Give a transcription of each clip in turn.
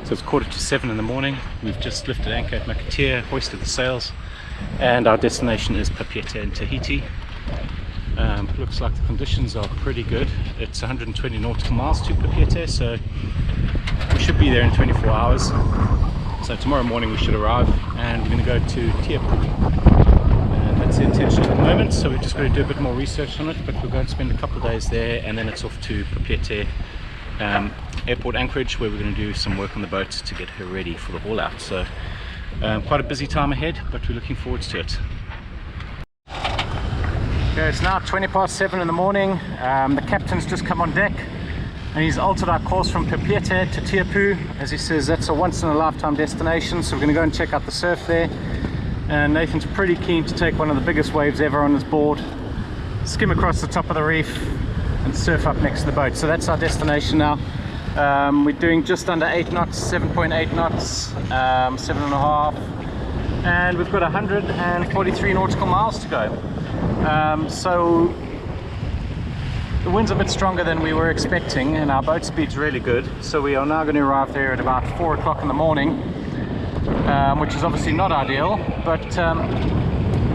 So it's 7:15 in the morning. We've just lifted anchor at Makatea, hoisted the sails, and our destination is Makatea in Tahiti. Looks like the conditions are pretty good. It's 120 nautical miles to Makatea, so we should be there in 24 hours. So tomorrow morning we should arrive, and we're going to go to Tahiti. And that's the intention at the moment, so we've just got to do a bit more research on it, but we're going to spend a couple of days there, and then it's off to Makatea airport anchorage, where we're going to do some work on the boat to get her ready for the haul out. So quite a busy time ahead, but we're looking forward to it. Okay, it's now 7:20 in the morning. The captain's just come on deck, and he's altered our course from Makatea to Tahiti. As he says, that's a once-in-a-lifetime destination, so we're going to go and check out the surf there. And Nathan's pretty keen to take one of the biggest waves ever on his board, skim across the top of the reef, and surf up next to the boat. So that's our destination now. We're doing just under 8 knots, 7.8 knots, 7.5, and we've got 143 nautical miles to go. So the wind's a bit stronger than we were expecting, and our boat speed's really good. So we are now going to arrive there at about 4 o'clock in the morning, which is obviously not ideal, but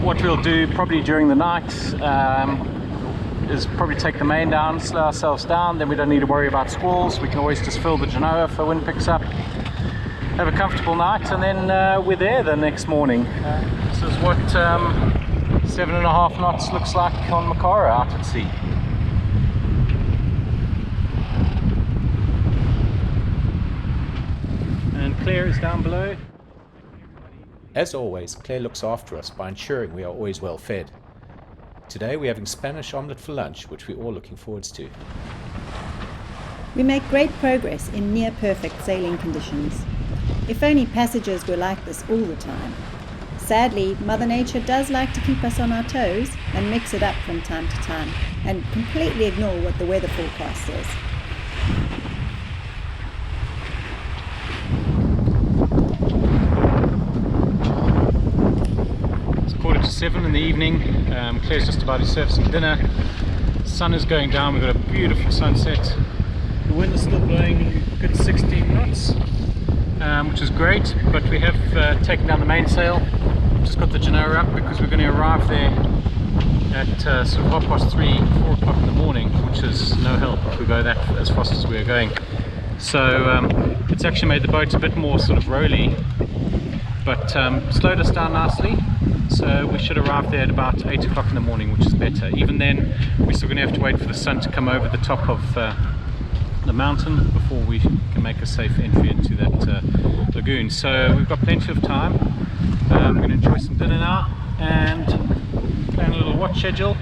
what we'll do probably during the night is probably take the main down, slow ourselves down, then we don't need to worry about squalls. We can always just fill the Genoa if the wind picks up, have a comfortable night, and then we're there the next morning. This is what 7.5 knots looks like on Makatea out at sea. And Claire is down below. As always, Claire looks after us by ensuring we are always well fed. Today we're having Spanish omelette for lunch, which we're all looking forward to. We make great progress in near-perfect sailing conditions. If only passengers were like this all the time. Sadly, Mother Nature does like to keep us on our toes and mix it up from time to time, and completely ignore what the weather forecast says. It's 7:15 in the evening. Claire's just about to serve some dinner. The sun is going down. We've got a beautiful sunset. The wind is still blowing a good 16 knots, which is great, but we have taken down the mainsail. Just got the Genoa up because we're going to arrive there at sort of 3:30, 4 o'clock in the morning, which is no help if we go that as fast as we're going. So it's actually made the boat a bit more sort of rolly, but slowed us down nicely. So we should arrive there at about 8 o'clock in the morning, which is better. Even then, we're still going to have to wait for the sun to come over the top of the mountain before we can make a safe entry into that lagoon. So we've got plenty of time. I'm going to enjoy some dinner now and plan a little watch schedule.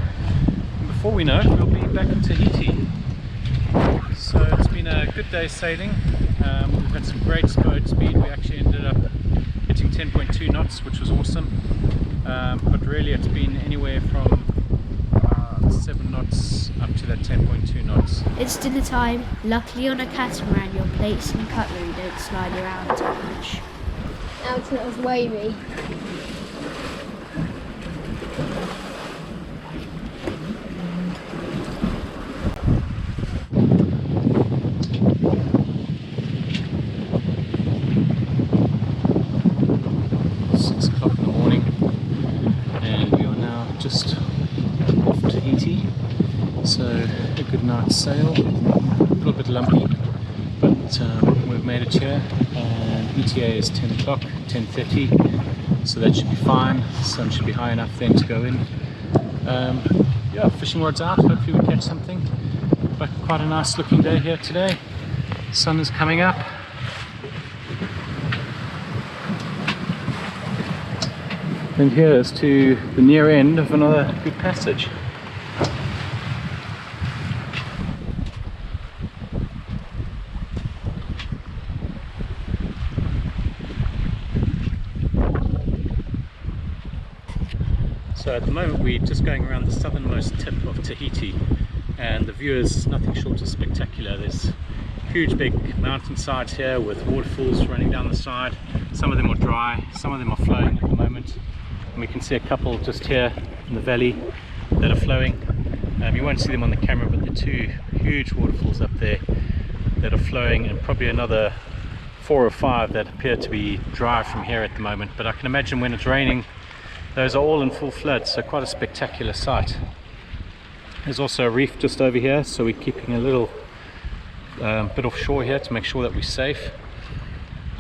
And before we know it, we'll be back in Tahiti. So it's been a good day sailing. We've had some great boat speed. We actually ended up hitting 10.2 knots, which was awesome. But really it's been anywhere from 7 knots up to that 10.2 knots. It's dinner time. Luckily on a catamaran your plates and cutlery don't slide around too much. Now it's not as wavy. Just off Tahiti, so a good night's sail, a little bit lumpy, but we've made it here, and ETA is 10 o'clock, 10:30, so that should be fine. The sun should be high enough then to go in. Yeah, fishing rod's out, hopefully we catch something, but quite a nice looking day here today. The sun is coming up. And here is to the near end of another good passage. So at the moment we're just going around the southernmost tip of Tahiti, and the view is nothing short of spectacular. There's huge big mountainsides here with waterfalls running down the side. Some of them are dry, some of them are flowing at the moment. And we can see a couple just here in the valley that are flowing. You won't see them on the camera, but the two huge waterfalls up there that are flowing, and probably another 4 or 5 that appear to be dry from here at the moment, but I can imagine when it's raining those are all in full flood, so quite a spectacular sight. There's also a reef just over here, so we're keeping a little bit offshore here to make sure that we're safe,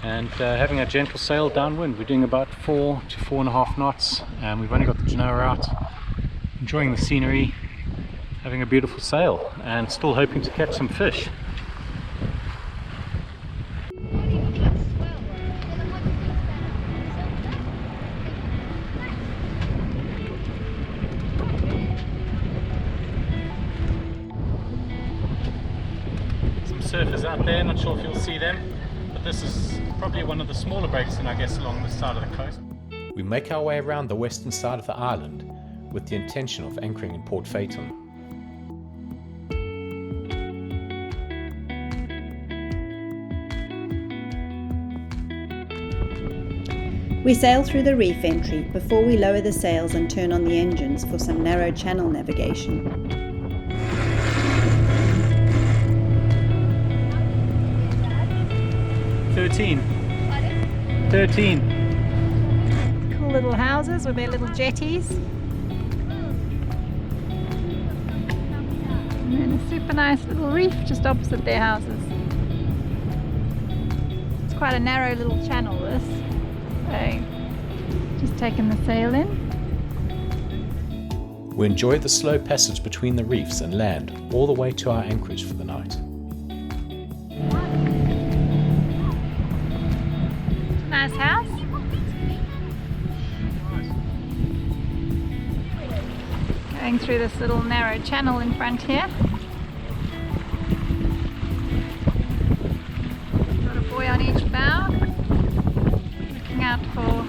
and having a gentle sail downwind. We're doing about 4 to 4.5 knots, and we've only got the genoa out, enjoying the scenery, having a beautiful sail, and still hoping to catch some fish. Surfers out there, not sure if you'll see them, but this is probably one of the smaller breaks in, I guess, along this side of the coast. We make our way around the western side of the island with the intention of anchoring in Port Phaeton. We sail through the reef entry before we lower the sails and turn on the engines for some narrow channel navigation. Pardon? 13. Cool little houses with their little jetties. And then a super nice little reef just opposite their houses. It's quite a narrow little channel, this. So, just taking the sail in. We enjoy the slow passage between the reefs and land all the way to our anchorage for the night. Nice house. Going through this little narrow channel in front here. Got a buoy on each bow. Looking out for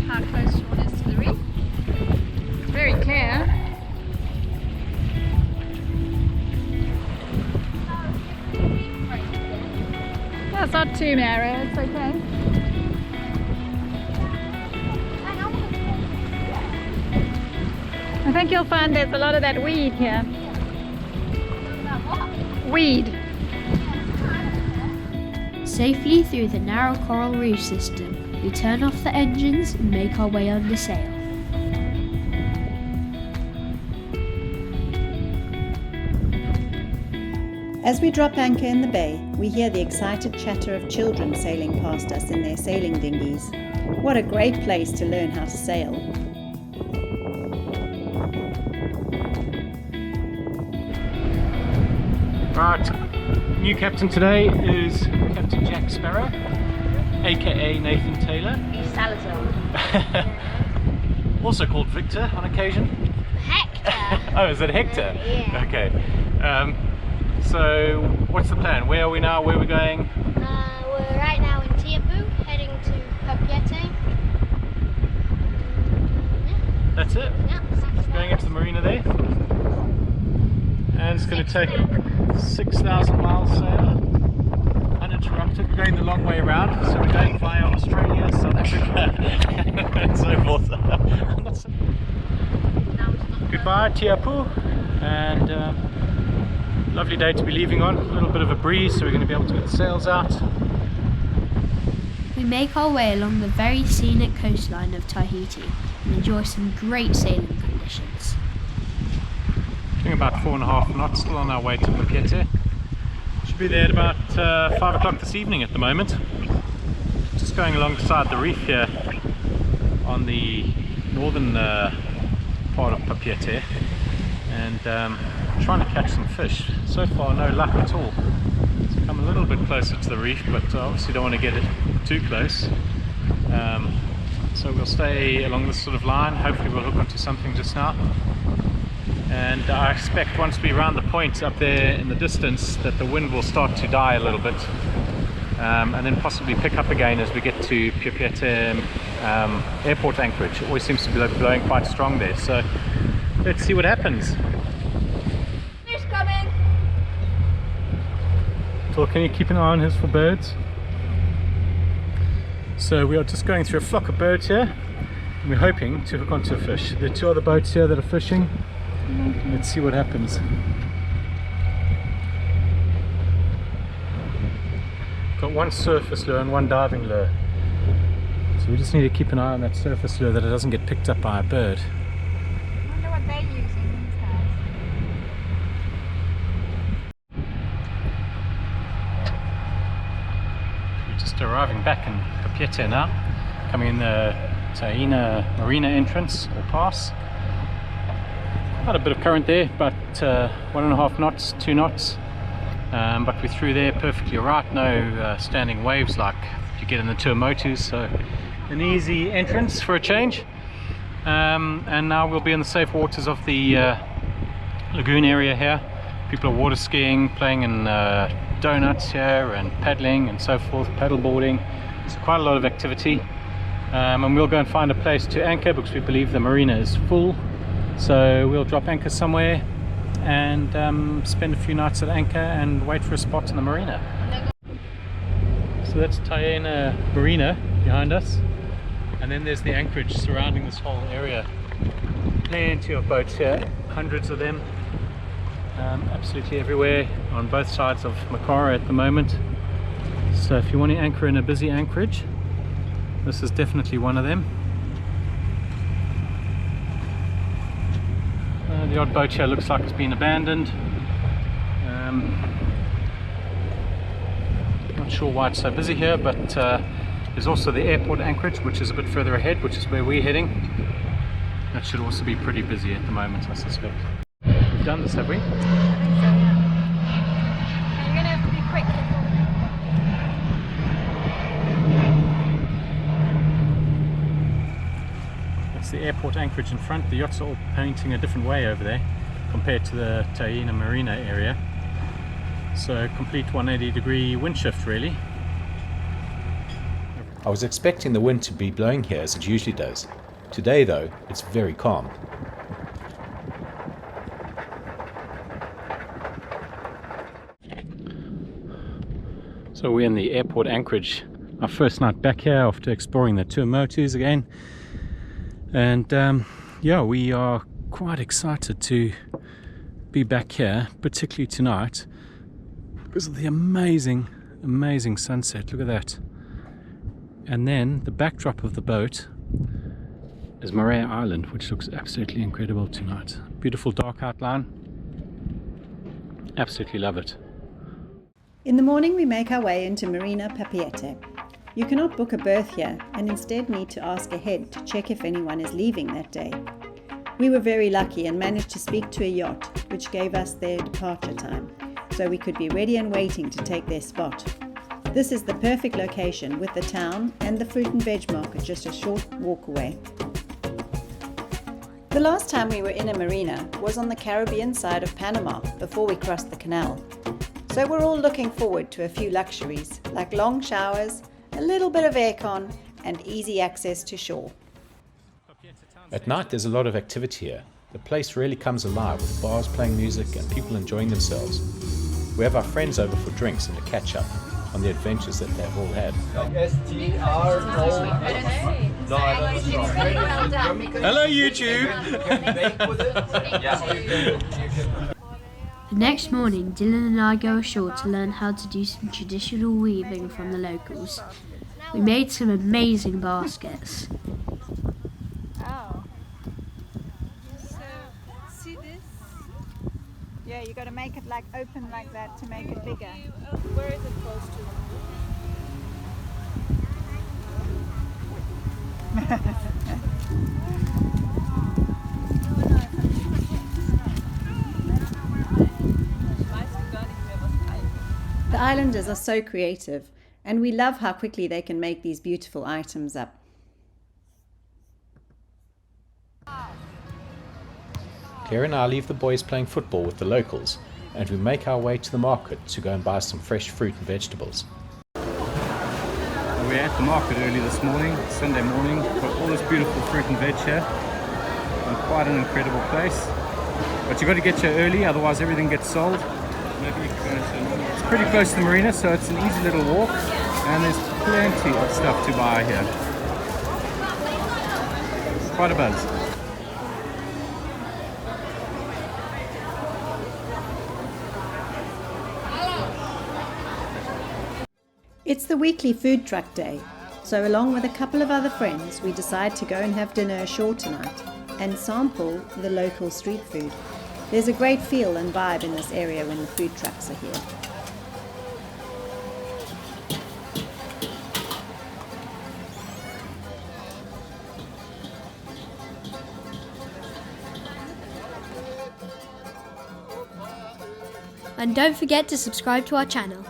how close one is to the reef. It's very clear. That's not too narrow, it's okay. I think you'll find there's a lot of that weed here. Weed. Safely through the narrow coral reef system, we turn off the engines and make our way under sail. As we drop anchor in the bay, we hear the excited chatter of children sailing past us in their sailing dinghies. What a great place to learn how to sail. Right, new captain today is Captain Jack Sparrow, aka Nathan Taylor. He's Salazar. Also called Victor on occasion. Hector. Oh, is it Hector? Yeah. Okay. So, what's the plan? Where are we now? Where are we going? We're right now in Tiapu, heading to Papeete. That's it? Yeah. Going into the marina there. And it's going to take 6,000 miles sail, uninterrupted, going the long way around. So we're going via Australia, South Africa, and so forth. Goodbye, Tiapu, and lovely day to be leaving on. A little bit of a breeze, so we're going to be able to get the sails out. We make our way along the very scenic coastline of Tahiti and enjoy some great sailing conditions. Doing about 4.5 knots, still on our way to Makatea. Should be there at about 5 o'clock this evening at the moment. Just going alongside the reef here on the northern part of Papeete, and trying to catch some fish. So far no luck at all. It's come a little bit closer to the reef, but obviously don't want to get it too close. So we'll stay along this sort of line. Hopefully we'll hook onto something just now. And I expect once we round the point up there in the distance that the wind will start to die a little bit, and then possibly pick up again as we get to Papeete airport anchorage. It always seems to be blowing quite strong there, so let's see what happens. Fish coming! So can you keep an eye on his for birds? So we are just going through a flock of birds here, and we're hoping to hook onto a fish. There are 2 other boats here that are fishing. Let's see what happens. Got one surface lure and one diving lure. So we just need to keep an eye on that surface lure that it doesn't get picked up by a bird. I wonder what they're using, these guys. We're just arriving back in Makatea now, coming in the Tahiti marina entrance or pass. Quite a bit of current there, but 1.5 knots, 2 knots. But we're through there perfectly right. No standing waves like you get in the Tuamotus, so an easy entrance for a change. And now we'll be in the safe waters of the lagoon area here. People are water skiing, playing in donuts here, and paddling and so forth, paddle boarding. It's quite a lot of activity. And we'll go and find a place to anchor because we believe the marina is full. So we'll drop anchor somewhere and spend a few nights at anchor and wait for a spot in the marina. So that's Tahiti Marina behind us, and then there's the anchorage surrounding this whole area. Plenty of boats here, hundreds of them, absolutely everywhere on both sides of Makatea at the moment. So if you want to anchor in a busy anchorage, this is definitely one of them. The odd boat here looks like it's been abandoned. Not sure why it's so busy here, but there's also the airport anchorage, which is a bit further ahead, which is where we're heading. That should also be pretty busy at the moment, I suspect. We've done this, have we? I think so, yeah. You're going to have to be quick. That's the airport anchorage in front. The yachts are all painting a different way over there compared to the Tahiti marina area. So complete 180-degree wind shift really. I was expecting the wind to be blowing here as it usually does. Today though, it's very calm. So we're in the airport anchorage. Our first night back here after exploring the Tuamotus again. And yeah, we are quite excited to be back here, particularly tonight, because of the amazing sunset. Look at that. And then the backdrop of the boat is Makatea Island, which looks absolutely incredible tonight. Beautiful dark outline. Absolutely love it. In the morning we make our way into Marina Papeete. You cannot book a berth here and instead need to ask ahead to check if anyone is leaving that day. We were very lucky and managed to speak to a yacht, which gave us their departure time, so we could be ready and waiting to take their spot. This is the perfect location with the town and the fruit and veg market just a short walk away. The last time we were in a marina was on the Caribbean side of Panama before we crossed the canal. So we're all looking forward to a few luxuries like long showers, a little bit of aircon and easy access to shore. At night there's a lot of activity here. The place really comes alive with bars playing music and people enjoying themselves. We have our friends over for drinks and a catch up on the adventures that they've all had. Hello YouTube! The next morning, Dylan and I go ashore to learn how to do some traditional weaving from the locals. We made some amazing baskets. Oh. So, see this? Yeah, you got to make it like open like that to make it bigger. Where is it close The islanders are so creative, and we love how quickly they can make these beautiful items up. Claire and I leave the boys playing football with the locals, and we make our way to the market to go and buy some fresh fruit and vegetables. We're at the market early this morning, Sunday morning. Got all this beautiful fruit and veg here. And quite an incredible place. But you've got to get here early, otherwise everything gets sold. Maybe you can go to, it's pretty close to the marina, so it's an easy little walk. And there's plenty of stuff to buy here. It's quite a buzz. It's the weekly food truck day, so along with a couple of other friends, we decide to go and have dinner ashore tonight and sample the local street food. There's a great feel and vibe in this area when the food trucks are here. And don't forget to subscribe to our channel.